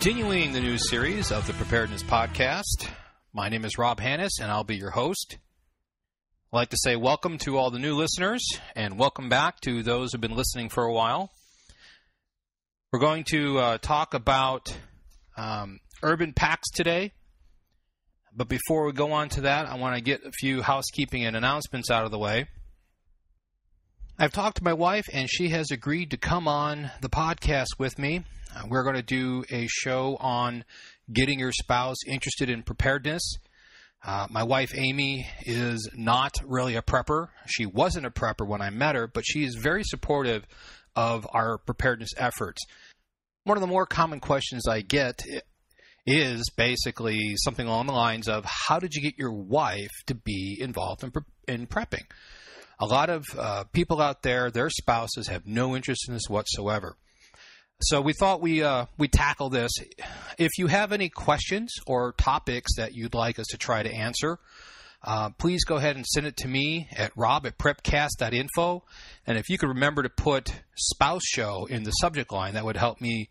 Continuing the news series of the Preparedness podcast, my name is Rob Hannes, and I'll be your host. I'd like to say welcome to all the new listeners, and welcome back to those who have been listening for a while. We're going to talk about urban packs today, but before we go on to that, I want to get a few housekeeping and announcements out of the way. I've talked to my wife, and she has agreed to come on the podcast with me. We're going to do a show on getting your spouse interested in preparedness. My wife, Amy, is not really a prepper. She wasn't a prepper when I met her, but she is very supportive of our preparedness efforts. One of the more common questions I get is basically something along the lines of, how did you get your wife to be involved in prepping? A lot of people out there, their spouses have no interest in this whatsoever. So we thought we'd tackle this. If you have any questions or topics that you'd like us to try to answer, please go ahead and send it to me at rob@prepcast.info. And if you could remember to put spouse show in the subject line, that would help me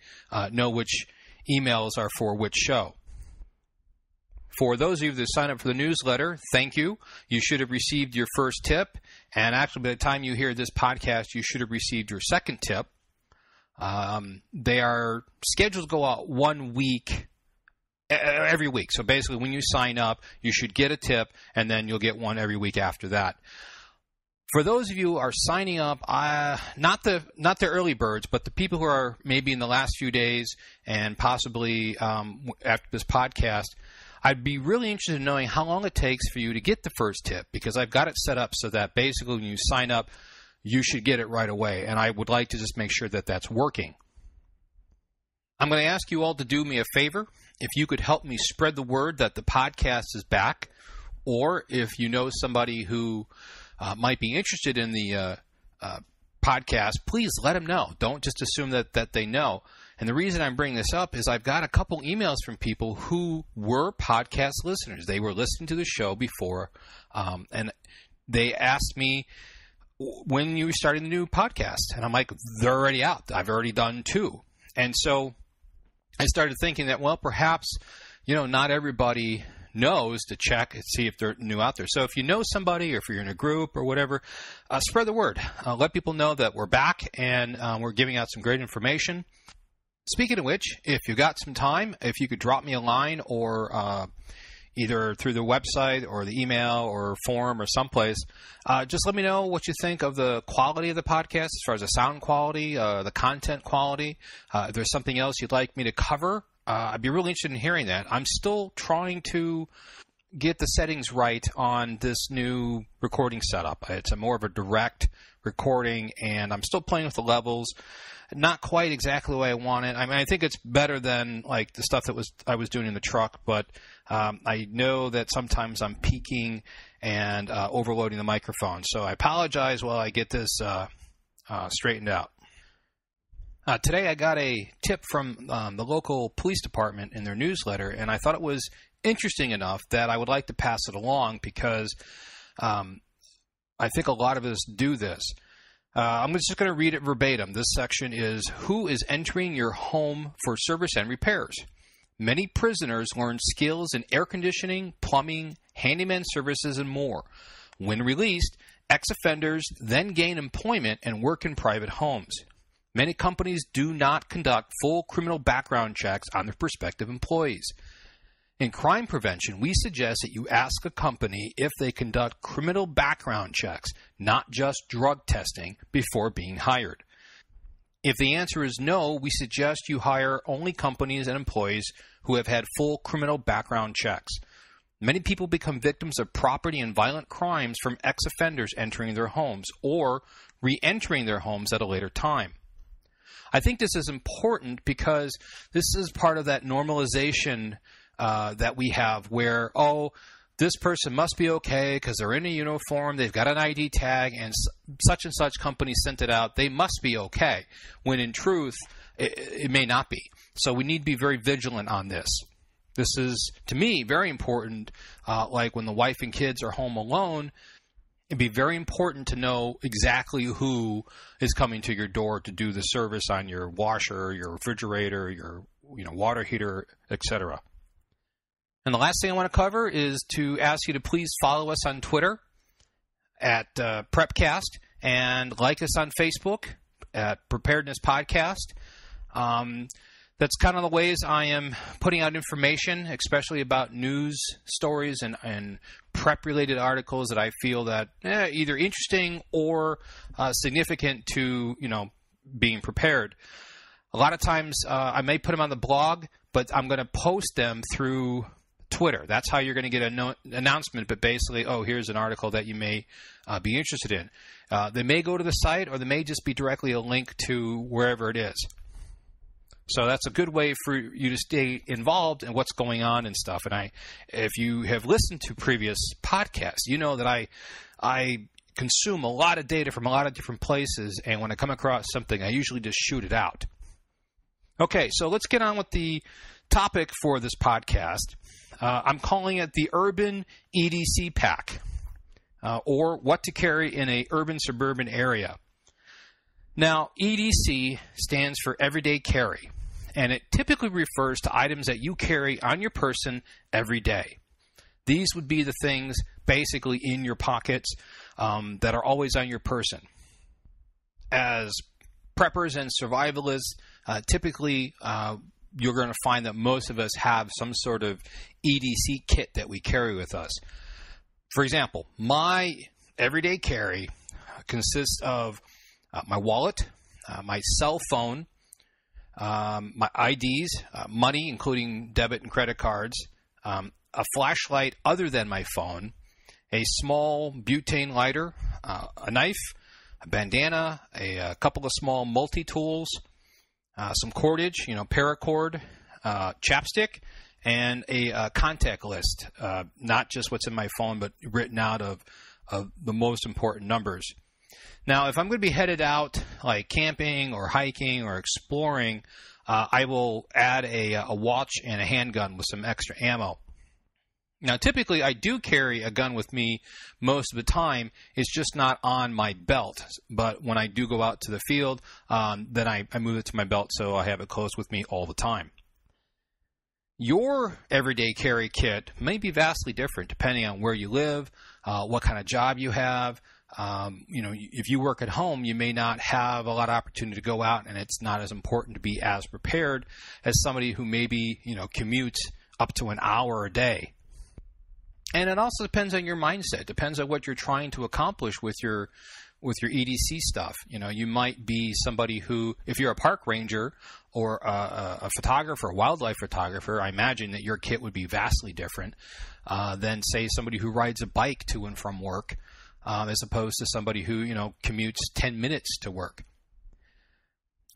know which emails are for which show. For those of you that sign up for the newsletter, thank you. You should have received your first tip. And actually, by the time you hear this podcast, you should have received your second tip. They are scheduled to go out 1 week, every week. So basically, when you sign up, you should get a tip, and then you'll get one every week after that. For those of you who are signing up, not the early birds, but the people who are maybe in the last few days and possibly after this podcast, I'd be really interested in knowing how long it takes for you to get the first tip, because I've got it set up so that basically when you sign up, you should get it right away, and I would like to just make sure that that's working. I'm going to ask you all to do me a favor. If you could help me spread the word that the podcast is back, or if you know somebody who might be interested in the podcast, please let them know. Don't just assume that they know. And the reason I'm bringing this up is I've got a couple emails from people who were podcast listeners. They were listening to the show before, and they asked me, when you were starting the new podcast? And I'm like, they're already out. I've already done 2. And so I started thinking that, well, perhaps, not everybody knows to check and see if they're new out there. So if you know somebody, or if you're in a group or whatever, spread the word. Let people know that we're back, and we're giving out some great information. Speaking of which, if you got some time, if you could drop me a line, or either through the website or the email or forum or someplace, just let me know what you think of the quality of the podcast as far as the sound quality, the content quality. If there's something else you'd like me to cover, I'd be really interested in hearing that. I'm still trying to get the settings right on this new recording setup. It's more of a direct recording, and I'm still playing with the levels. Not quite exactly the way I want it. I mean, I think it's better than like the stuff that I was doing in the truck, but I know that sometimes I'm peaking and overloading the microphone. So I apologize while I get this straightened out. Today I got a tip from the local police department in their newsletter, and I thought it was interesting enough that I would like to pass it along, because I think a lot of us do this. I'm just going to read it verbatim. This section is, who is entering your home for service and repairs? Many prisoners learn skills in air conditioning, plumbing, handyman services, and more. When released, ex-offenders then gain employment and work in private homes. Many companies do not conduct full criminal background checks on their prospective employees. In crime prevention, we suggest that you ask a company if they conduct criminal background checks, not just drug testing, before being hired. If the answer is no, we suggest you hire only companies and employees who have had full criminal background checks. Many people become victims of property and violent crimes from ex-offenders entering their homes or re-entering their homes at a later time. I think this is important because this is part of that normalization that we have where, this person must be okay because they're in a uniform, they've got an ID tag, and such company sent it out, they must be okay, when in truth, it may not be. So we need to be very vigilant on this. This is, to me, very important, like when the wife and kids are home alone, it'd be very important to know exactly who is coming to your door to do the service on your washer, your refrigerator, your water heater, etc. And the last thing I want to cover is to ask you to please follow us on Twitter at Prepcast and like us on Facebook at Preparedness Podcast. That's kind of the ways I am putting out information, especially about news stories and prep-related articles that I feel that either interesting or significant to, being prepared. A lot of times I may put them on the blog, but I'm going to post them through Twitter. That's how you're going to get an announcement, but basically, here's an article that you may be interested in. They may go to the site, or they may just be directly a link to wherever it is. So that's a good way for you to stay involved in what's going on and stuff. And if you have listened to previous podcasts, you know that I consume a lot of data from a lot of different places, and when I come across something, I usually just shoot it out. Okay, so let's get on with the topic for this podcast. I'm calling it the Urban EDC Pack, or what to carry in a urban-suburban area. Now, EDC stands for everyday carry, and it typically refers to items that you carry on your person every day. These would be the things basically in your pockets that are always on your person. As preppers and survivalists, typically you're going to find that most of us have some sort of EDC kit that we carry with us. For example, my everyday carry consists of my wallet, my cell phone, my IDs, money, including debit and credit cards, a flashlight other than my phone, a small butane lighter, a knife, a bandana, a couple of small multi-tools, some cordage, paracord, chapstick, and a contact list, not just what's in my phone, but written out of the most important numbers. Now, if I'm going to be headed out like camping or hiking or exploring, I will add a watch and a handgun with some extra ammo. Now, typically, I do carry a gun with me most of the time. It's just not on my belt. But when I do go out to the field, then I move it to my belt so I have it close with me all the time. Your everyday carry kit may be vastly different depending on where you live, what kind of job you have. If you work at home, you may not have a lot of opportunity to go out, and it's not as important to be as prepared as somebody who maybe, commutes up to an hour a day. And it also depends on your mindset. Depends on what you're trying to accomplish with your EDC stuff. You might be somebody who, if you're a park ranger or a photographer, a wildlife photographer, I imagine that your kit would be vastly different than, say, somebody who rides a bike to and from work, as opposed to somebody who, commutes 10 minutes to work.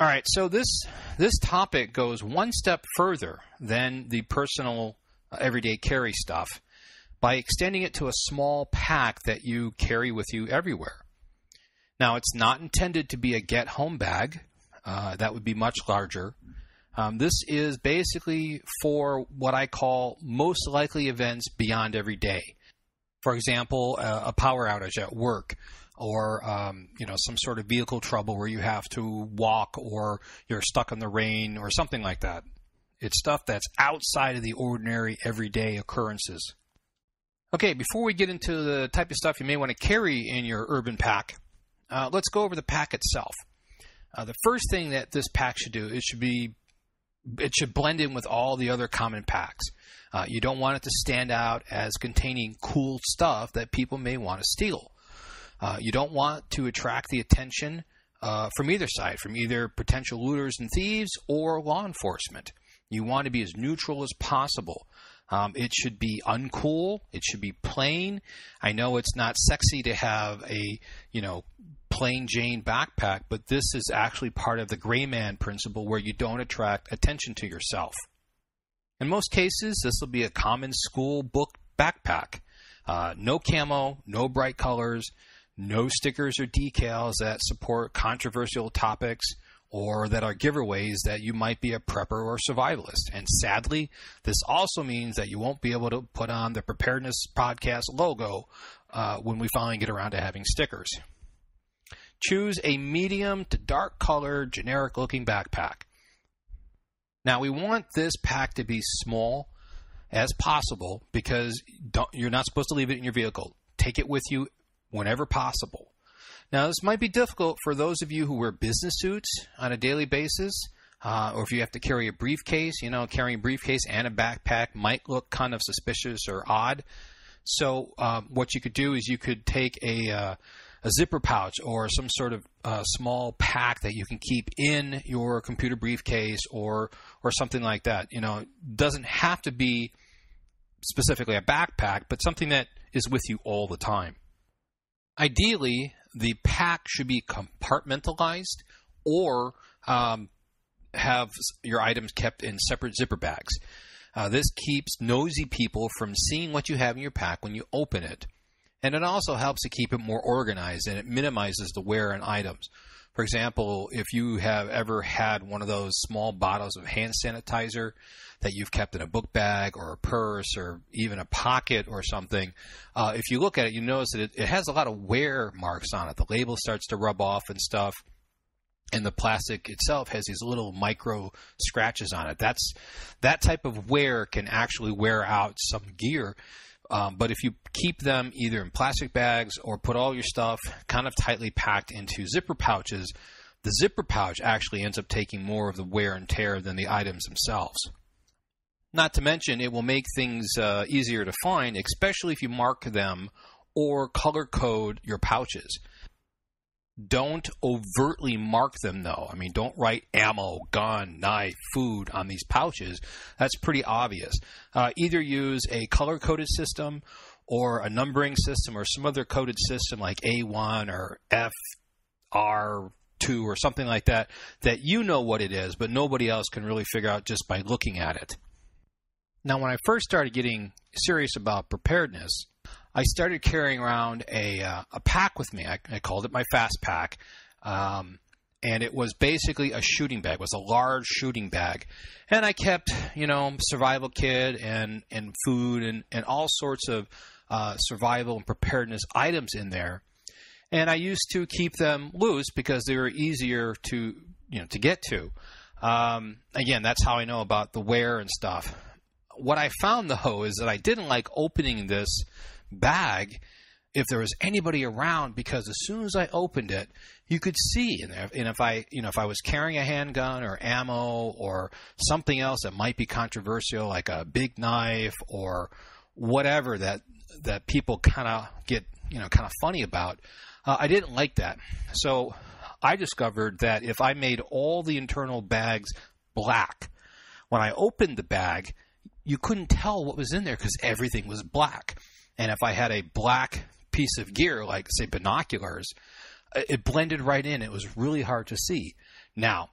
All right, so this topic goes one step further than the personal everyday carry stuff by extending it to a small pack that you carry with you everywhere. Now, it's not intended to be a get-home bag. That would be much larger. This is basically for what I call most likely events beyond every day. For example, a power outage at work, or some sort of vehicle trouble where you have to walk, or you're stuck in the rain, or something like that. It's stuff that's outside of the ordinary everyday occurrences. Okay, before we get into the type of stuff you may want to carry in your urban pack, let's go over the pack itself. The first thing that this pack should do, it should blend in with all the other common packs. You don't want it to stand out as containing cool stuff that people may want to steal. You don't want to attract the attention from either side, from either potential looters and thieves or law enforcement. You want to be as neutral as possible. It should be uncool. It should be plain. I know it's not sexy to have a, plain Jane backpack, but this is actually part of the gray man principle where you don't attract attention to yourself. In most cases, this will be a common school book backpack. No camo, no bright colors, no stickers or decals that support controversial topics or that are giveaways that you might be a prepper or survivalist. And sadly, this also means that you won't be able to put on the Preparedness Podcast logo when we finally get around to having stickers. Choose a medium to dark color, generic looking backpack. Now, we want this pack to be small as possible because you're not supposed to leave it in your vehicle. Take it with you whenever possible. Now, this might be difficult for those of you who wear business suits on a daily basis, or if you have to carry a briefcase. Carrying a briefcase and a backpack might look kind of suspicious or odd. So what you could do is you could take a zipper pouch or some sort of small pack that you can keep in your computer briefcase or something like that. It doesn't have to be specifically a backpack, but something that is with you all the time. Ideally, the pack should be compartmentalized or have your items kept in separate zipper bags. This keeps nosy people from seeing what you have in your pack when you open it. And it also helps to keep it more organized, and it minimizes the wear on items. For example, if you have ever had one of those small bottles of hand sanitizer that you've kept in a book bag or a purse or even a pocket or something, if you look at it, you notice that it has a lot of wear marks on it. The label starts to rub off and stuff, and the plastic itself has these little micro scratches on it. That type of wear can actually wear out some gear. But if you keep them either in plastic bags or put all your stuff kind of tightly packed into zipper pouches, the zipper pouch actually ends up taking more of the wear and tear than the items themselves. Not to mention, it will make things easier to find, especially if you mark them or color code your pouches. Don't overtly mark them, though. Don't write ammo, gun, knife, food on these pouches. That's pretty obvious. Either use a color-coded system or a numbering system or some other coded system like A1 or FR2 or something like that you know what it is, but nobody else can really figure out just by looking at it. Now, when I first started getting serious about preparedness, I started carrying around a pack with me. I called it my fast pack, and it was basically a shooting bag. It was a large shooting bag, and I kept, survival kit and food and all sorts of survival and preparedness items in there. And I used to keep them loose because they were easier to get to. Again, that's how I know about the wear and stuff. What I found, though, is that I didn't like opening this bag if there was anybody around, because as soon as I opened it, you could see in there. And if I was carrying a handgun or ammo or something else that might be controversial, like a big knife or whatever that people kind of get kind of funny about, I didn't like that. So I discovered that if I made all the internal bags black, when I opened the bag, you couldn't tell what was in there because everything was black. And if I had a black piece of gear, like, say, binoculars, it blended right in. It was really hard to see. Now,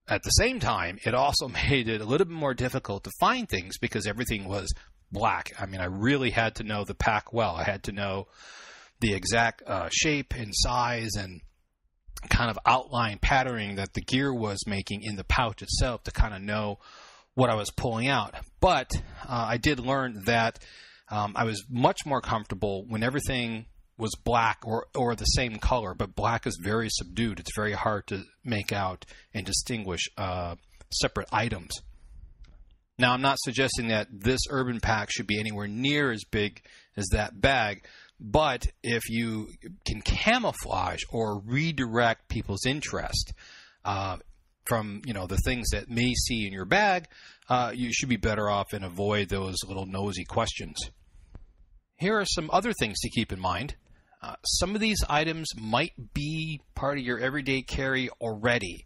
at the same time, it also made it a little bit more difficult to find things because everything was black. I really had to know the pack well. I had to know the exact shape and size and kind of outline patterning that the gear was making in the pouch itself to kind of know what I was pulling out. But I did learn that I was much more comfortable when everything was black or the same color, but black is very subdued. It's very hard to make out and distinguish separate items. Now, I'm not suggesting that this urban pack should be anywhere near as big as that bag, but if you can camouflage or redirect people's interest from the things that may see in your bag, you should be better off and avoid those little nosy questions. Here are some other things to keep in mind. Some of these items might be part of your everyday carry already.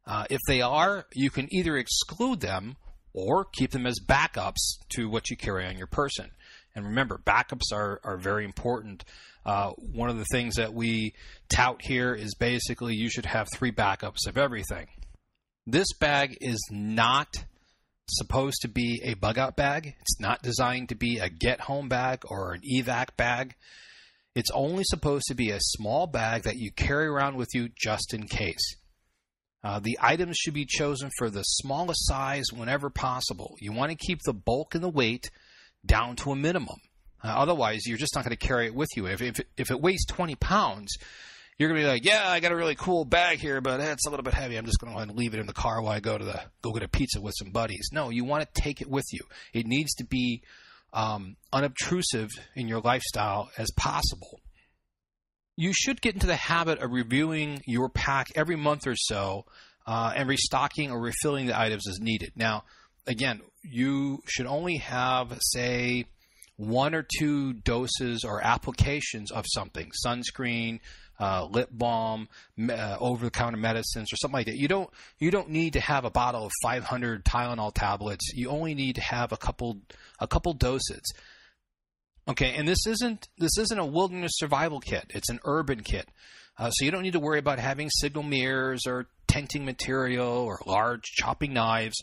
If they are, you can either exclude them or keep them as backups to what you carry on your person. And remember, backups are very important. One of the things that we tout here is basically you should have 3 backups of everything. This bag is not supposed to be a bug-out bag. It's not designed to be a get-home bag or an evac bag. It's only supposed to be a small bag that you carry around with you just in case. The items should be chosen for the smallest size whenever possible. You want to keep the bulk and the weight down to a minimum. Otherwise, you're just not going to carry it with you. If it weighs 20 pounds, you're going to be like, yeah, I got a really cool bag here, but it's a little bit heavy. I'm just going to go ahead and leave it in the car while I go get a pizza with some buddies. No, you want to take it with you. It needs to be unobtrusive in your lifestyle as possible. You should get into the habit of reviewing your pack every month or so and restocking or refilling the items as needed. Now, again, you should only have, say, 1 or 2 doses or applications of something, sunscreen, lip balm, over-the-counter medicines, or something like that. You don't need to have a bottle of 500 Tylenol tablets. You only need to have a couple doses. Okay, and this isn't a wilderness survival kit. It's an urban kit. So you don't need to worry about having signal mirrors or tenting material or large chopping knives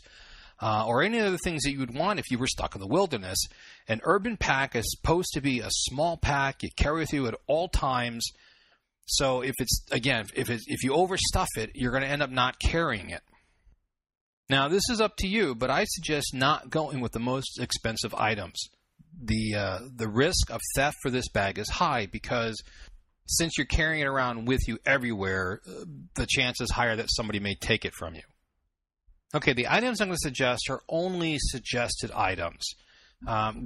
or any other things that you would want if you were stuck in the wilderness. An urban pack is supposed to be a small pack you carry with you at all times. So if you overstuff it, you're going to end up not carrying it. Now, this is up to you, but I suggest not going with the most expensive items. The risk of theft for this bag is high because since you're carrying it around with you everywhere, the chance is higher that somebody may take it from you. Okay, the items I'm going to suggest are only suggested items.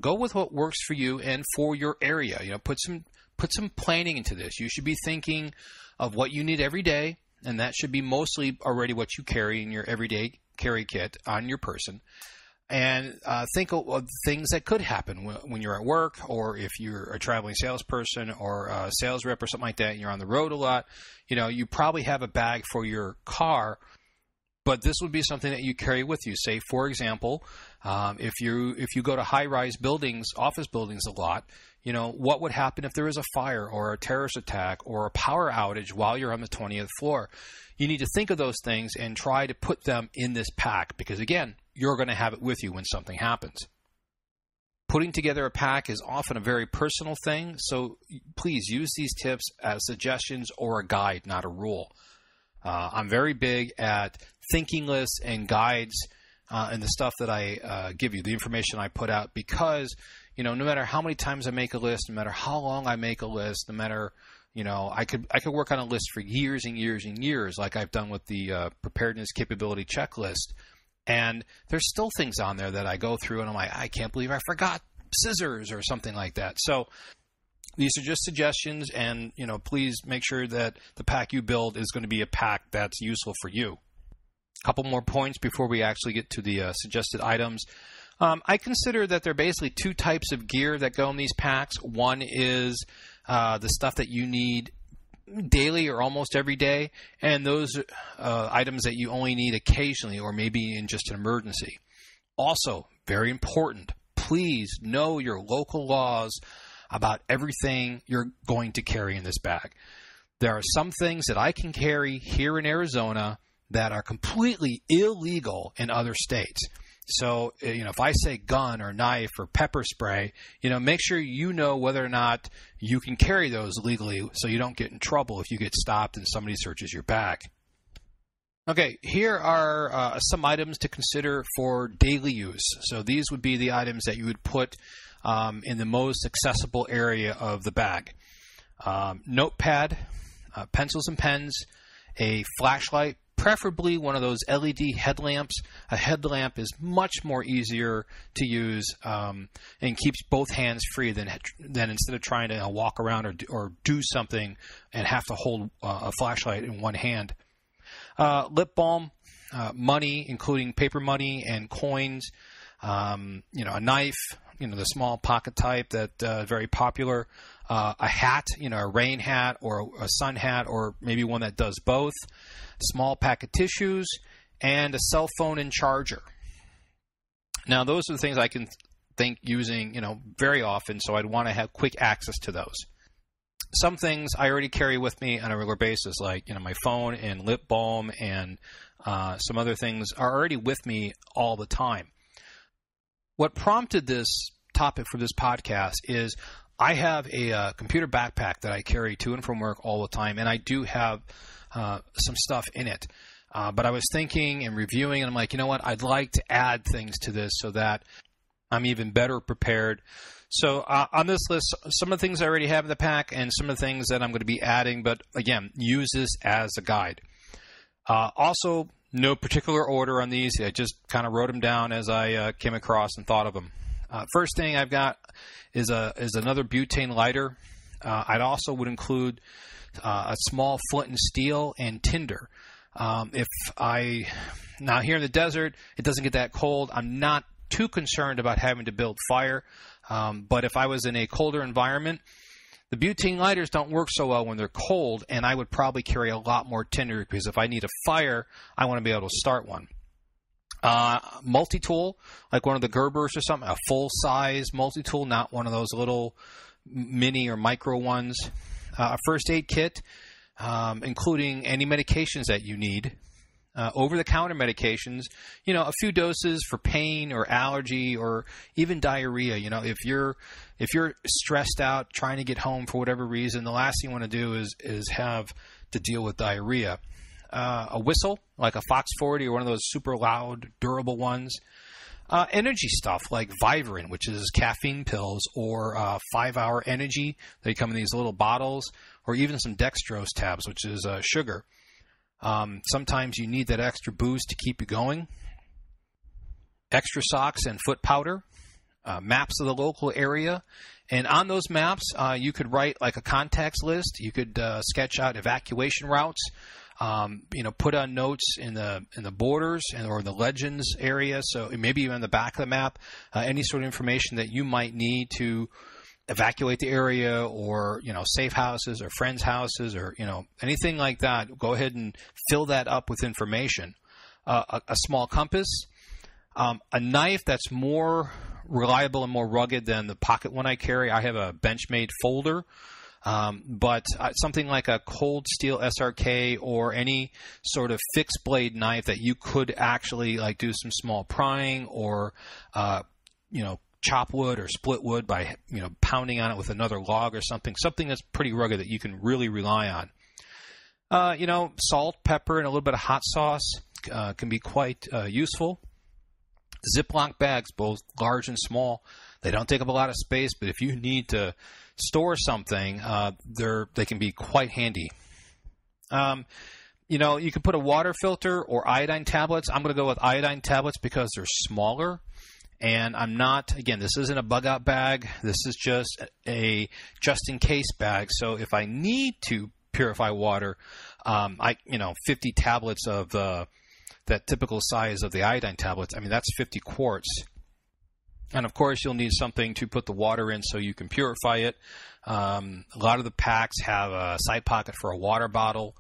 Go with what works for you and for your area. Put some planning into this. You should be thinking of what you need every day, and that should be mostly already what you carry in your everyday carry kit on your person. And think of things that could happen when you're at work, or if you're a traveling salesperson or a sales rep or something like that, and you're on the road a lot. You probably have a bag for your car, but this would be something that you carry with you. Say, for example, if you go to high-rise buildings, office buildings a lot, what would happen if there is a fire or a terrorist attack or a power outage while you're on the 20th floor? You need to think of those things and try to put them in this pack because, again, you're going to have it with you when something happens. Putting together a pack is often a very personal thing, so please use these tips as suggestions or a guide, not a rule. I'm very big at thinking lists and guides and the stuff that I give you, the information I put out, because no matter how many times I make a list, no matter how long I make a list, no matter I could work on a list for years and years and years, like I've done with the preparedness capability checklist. And there's still things on there that I go through and I'm like, I can't believe I forgot scissors or something like that. So these are just suggestions, and please make sure that the pack you build is going to be a pack that's useful for you. A couple more points before we actually get to the suggested items. I consider that there are basically 2 types of gear that go in these packs. One is the stuff that you need daily or almost every day, and those items that you only need occasionally or maybe in just an emergency. Also, very important, please know your local laws about everything you're going to carry in this bag. There are some things that I can carry here in Arizona that are completely illegal in other states. So, if I say gun or knife or pepper spray, make sure you know whether or not you can carry those legally so you don't get in trouble if you get stopped and somebody searches your bag. Okay, here are some items to consider for daily use. So these would be the items that you would put in the most accessible area of the bag. Notepad, pencils and pens, a flashlight, preferably one of those LED headlamps. A headlamp is much more easier to use and keeps both hands free than instead of trying to walk around or do something and have to hold a flashlight in one hand. Lip balm, money, including paper money and coins, a knife, the small pocket type that very popular, a hat, a rain hat or a sun hat or maybe one that does both, small pack of tissues, and a cell phone and charger. Now, those are the things I can think using, very often, so I'd want to have quick access to those. Some things I already carry with me on a regular basis, like, my phone and lip balm and some other things are already with me all the time. What prompted this topic for this podcast is I have a computer backpack that I carry to and from work all the time, and I do have some stuff in it. But I was thinking and reviewing, and I'm like, I'd like to add things to this so that I'm even better prepared So on this list, some of the things I already have in the pack and some of the things that I'm going to be adding, but again, use this as a guide. Also, no particular order on these. I just kind of wrote them down as I came across and thought of them. First thing I've got is another butane lighter. I'd also would include a small flint and steel and tinder. Now here in the desert, it doesn't get that cold. I'm not too concerned about having to build fire. But if I was in a colder environment, the butane lighters don't work so well when they're cold, and I would probably carry a lot more tinder because if I need a fire, I want to be able to start one. Multi-tool, like one of the Gerbers or something, a full-size multi-tool, not one of those little mini or micro ones. A first aid kit, including any medications that you need. Over-the-counter medications, a few doses for pain or allergy or even diarrhea. If you're stressed out trying to get home for whatever reason, the last thing you want to do is have to deal with diarrhea. A whistle, like a Fox 40 or one of those super loud, durable ones. Energy stuff like Vivarin, which is caffeine pills, or 5-hour energy. They come in these little bottles, or even some dextrose tabs, which is sugar. Sometimes you need that extra boost to keep you going. Extra socks and foot powder. Maps of the local area. And on those maps, you could write like a contacts list. You could sketch out evacuation routes. Put on notes in the borders or the legends area. So maybe even on the back of the map, any sort of information that you might need to evacuate the area, or safe houses or friends' houses, or anything like that. Go ahead and fill that up with information. A small compass, a knife that's more reliable and more rugged than the pocket one I carry. I have a Benchmade folder, but something like a cold steel SRK or any sort of fixed blade knife that you could actually like do some small prying or chop wood or split wood by pounding on it with another log or something that's pretty rugged that you can really rely on. Salt, pepper, and a little bit of hot sauce can be quite useful. Ziploc bags, both large and small, they don't take up a lot of space, but if you need to store something, they can be quite handy. You can put a water filter or iodine tablets. I'm going to go with iodine tablets because they're smaller. And I'm not, again, this isn't a bug-out bag. This is just a just-in-case bag. So if I need to purify water, 50 tablets of that typical size of the iodine tablets, that's 50 quarts. And, of course, you'll need something to put the water in so you can purify it. A lot of the packs have a side pocket for a water bottle,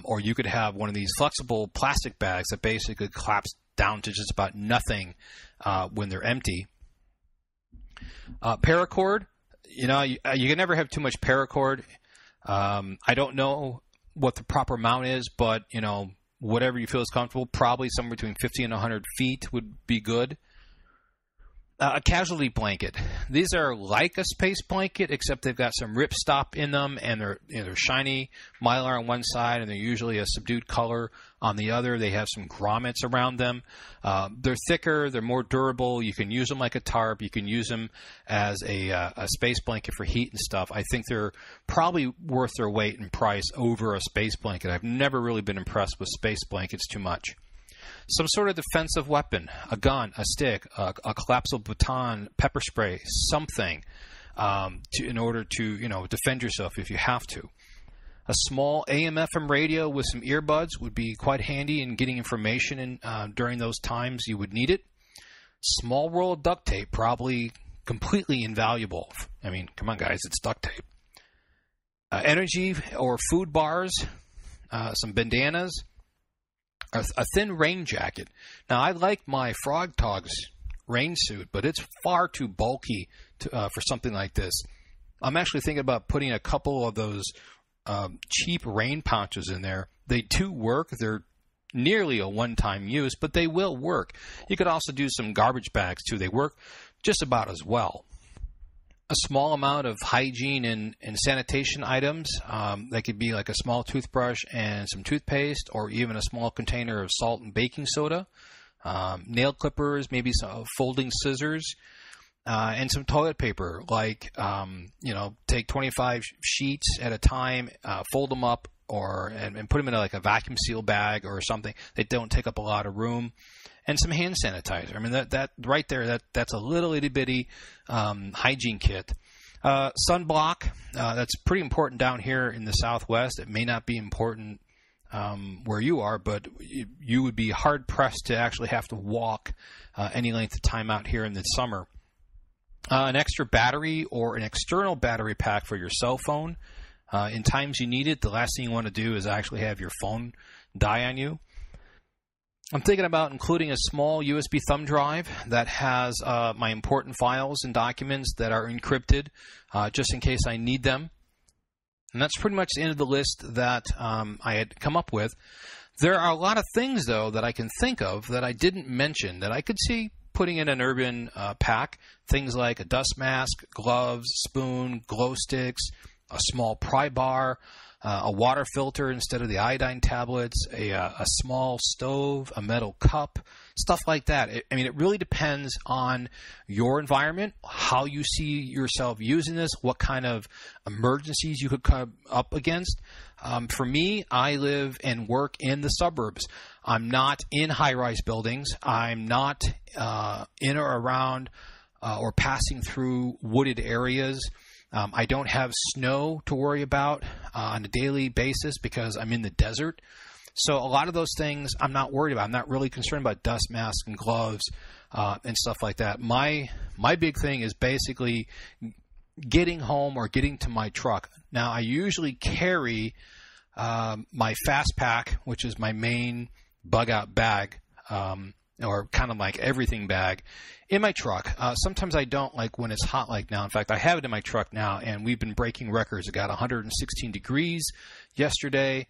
or you could have one of these flexible plastic bags that basically collapse down to just about nothing when they're empty. Paracord, you can never have too much paracord. I don't know what the proper amount is, but whatever you feel is comfortable, probably somewhere between 50 and 100 feet would be good. A casualty blanket. These are like a space blanket, except they've got some ripstop in them, and they're shiny mylar on one side, and they're usually a subdued color on the other. They have some grommets around them. They're thicker. They're more durable. You can use them like a tarp. You can use them as a space blanket for heat and stuff. I think they're probably worth their weight in price over a space blanket. I've never really been impressed with space blankets too much. Some sort of defensive weapon, a gun, a stick, a collapsible baton, pepper spray, something in order to defend yourself if you have to. A small AM/FM radio with some earbuds would be quite handy in getting information in, during those times you would need it. Small roll of duct tape, probably completely invaluable. Come on, guys, it's duct tape. Energy or food bars, some bandanas. A thin rain jacket. Now, I like my Frog Togs rain suit, but it's far too bulky for something like this. I'm actually thinking about putting a couple of those cheap rain pouches in there. They do work. They're nearly a one-time use, but they will work. You could also do some garbage bags, too. They work just about as well. A small amount of hygiene and sanitation items. That could be like a small toothbrush and some toothpaste, or even a small container of salt and baking soda. Nail clippers, maybe some folding scissors. and some toilet paper, like, take 25 sheets at a time, fold them up, and put them in like a vacuum seal bag or something. They don't take up a lot of room. And some hand sanitizer. I mean, that right there, that's a little itty bitty hygiene kit. Sunblock, that's pretty important down here in the Southwest. It may not be important where you are, but you would be hard pressed to actually have to walk any length of time out here in the summer. An extra battery or an external battery pack for your cell phone. In times you need it, the last thing you want to do is actually have your phone die on you. I'm thinking about including a small USB thumb drive that has my important files and documents that are encrypted, just in case I need them. And that's pretty much the end of the list that I had come up with. There are a lot of things, though, that I can think of that I didn't mention that I could see putting in an urban pack. Things like a dust mask, gloves, spoon, glow sticks, a small pry bar, a water filter instead of the iodine tablets, a small stove, a metal cup, stuff like that. It really depends on your environment, how you see yourself using this, what kind of emergencies you could come up against. For me, I live and work in the suburbs. I'm not in high-rise buildings. I'm not in or around or passing through wooded areas. I don't have snow to worry about on a daily basis because I'm in the desert. So a lot of those things I'm not worried about. I'm not really concerned about dust masks and gloves and stuff like that. My big thing is basically getting home or getting to my truck. Now, I usually carry my fast pack, which is my main bug-out bag, or kind of like everything bag, in my truck. Sometimes I don't, like when it's hot like now. In fact, I have it in my truck now, and we've been breaking records. It got 116 degrees yesterday.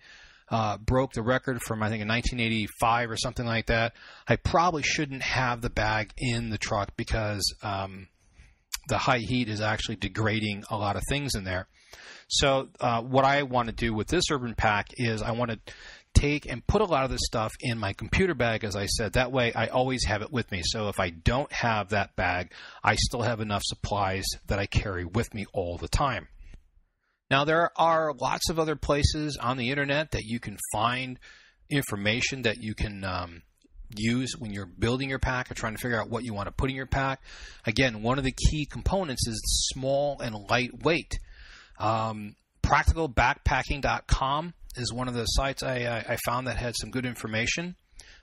Broke the record from, I think, in 1985 or something like that. I probably shouldn't have the bag in the truck because the high heat is actually degrading a lot of things in there. So what I want to do with this urban pack is I want to take and put a lot of this stuff in my computer bag, as I said. That way I always have it with me. So if I don't have that bag, I still have enough supplies that I carry with me all the time. Now, there are lots of other places on the internet that you can find information that you can use when you're building your pack or trying to figure out what you want to put in your pack. Again, one of the key components is small and lightweight. Practicalbackpacking.com is one of the sites I found that had some good information.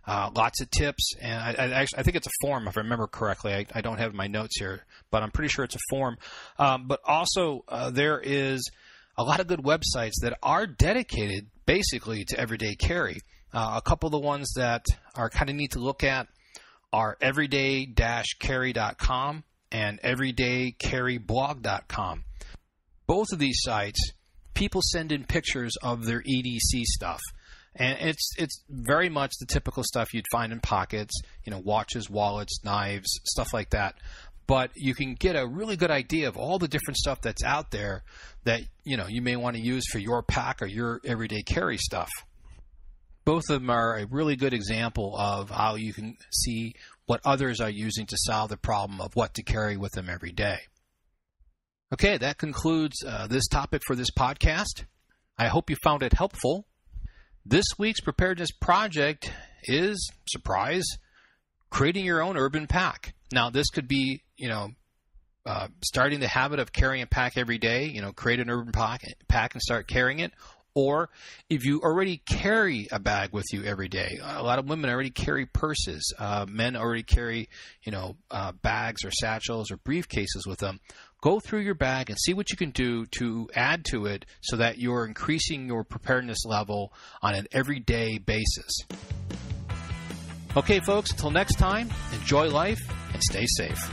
Lots of tips, and I think it's a form, if I remember correctly. I don't have my notes here, but I'm pretty sure it's a form. But also, there is a lot of good websites that are dedicated basically to everyday carry. A couple of the ones that are kind of neat to look at are everyday-carry.com and everydaycarryblog.com. Both of these sites, people send in pictures of their EDC stuff. And it's very much the typical stuff you'd find in pockets, watches, wallets, knives, stuff like that. But you can get a really good idea of all the different stuff that's out there that, you may want to use for your pack or your everyday carry stuff. Both of them are a really good example of how you can see what others are using to solve the problem of what to carry with them every day. Okay, that concludes this topic for this podcast. I hope you found it helpful. This week's preparedness project is, surprise, creating your own urban pack. Now, this could be, starting the habit of carrying a pack every day, create an urban pack and start carrying it. Or if you already carry a bag with you every day, a lot of women already carry purses. Men already carry, bags or satchels or briefcases with them. Go through your bag and see what you can do to add to it so that you're increasing your preparedness level on an everyday basis. Okay, folks, until next time, enjoy life and stay safe.